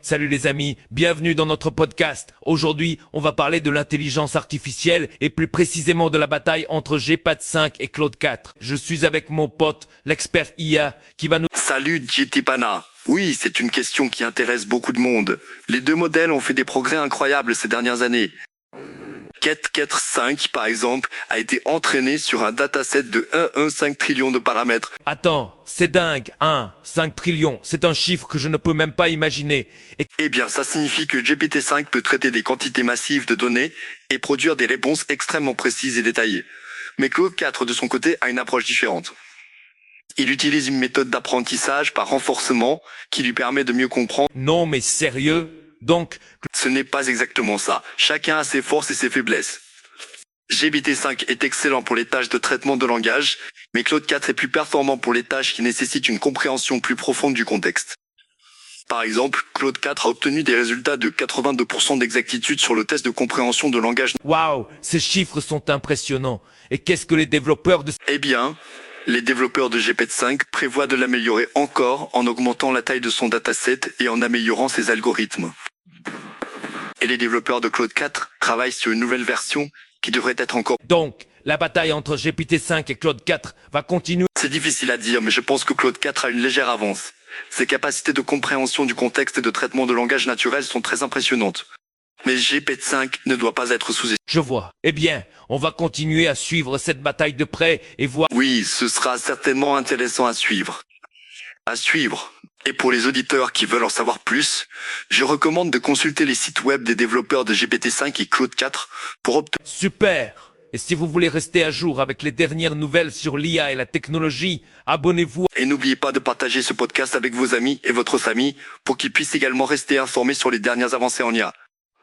Salut les amis, bienvenue dans notre podcast. Aujourd'hui, on va parler de l'intelligence artificielle et plus précisément de la bataille entre GPT-5 et Claude 4. Je suis avec mon pote, l'expert IA, qui va nous... Salut Jitipana. Oui, c'est une question qui intéresse beaucoup de monde. Les deux modèles ont fait des progrès incroyables ces dernières années. GPT-5, par exemple, a été entraîné sur un dataset de 1,5 trillion de paramètres. Attends, c'est dingue, 5 trillions, c'est un chiffre que je ne peux même pas imaginer. Et Eh bien, ça signifie que GPT-5 peut traiter des quantités massives de données et produire des réponses extrêmement précises et détaillées. Mais Claude 4, de son côté, a une approche différente. Il utilise une méthode d'apprentissage par renforcement qui lui permet de mieux comprendre. non mais sérieux? Donc, Ce n'est pas exactement ça. Chacun a ses forces et ses faiblesses. GPT-5 est excellent pour les tâches de traitement de langage, mais Claude 4 est plus performant pour les tâches qui nécessitent une compréhension plus profonde du contexte. Par exemple, Claude 4 a obtenu des résultats de 82% d'exactitude sur le test de compréhension de langage. waouh, ces chiffres sont impressionnants. Et qu'est-ce que les développeurs de... Eh bien, les développeurs de GPT-5 prévoient de l'améliorer encore en augmentant la taille de son dataset et en améliorant ses algorithmes. Et les développeurs de Claude 4 travaillent sur une nouvelle version qui devrait être encore... Donc, la bataille entre GPT-5 et Claude 4 va continuer. C'est difficile à dire, mais je pense que Claude 4 a une légère avance. Ses capacités de compréhension du contexte et de traitement de langage naturel sont très impressionnantes. Mais GPT-5 ne doit pas être sous-estimé. Je vois. Eh bien, on va continuer à suivre cette bataille de près et voir... Oui, ce sera certainement intéressant à suivre. À suivre. Et pour les auditeurs qui veulent en savoir plus, je recommande de consulter les sites web des développeurs de GPT-5 et Claude 4 pour obtenir... Super! Et si vous voulez rester à jour avec les dernières nouvelles sur l'IA et la technologie, abonnez-vous. Et n'oubliez pas de partager ce podcast avec vos amis et votre famille pour qu'ils puissent également rester informés sur les dernières avancées en IA.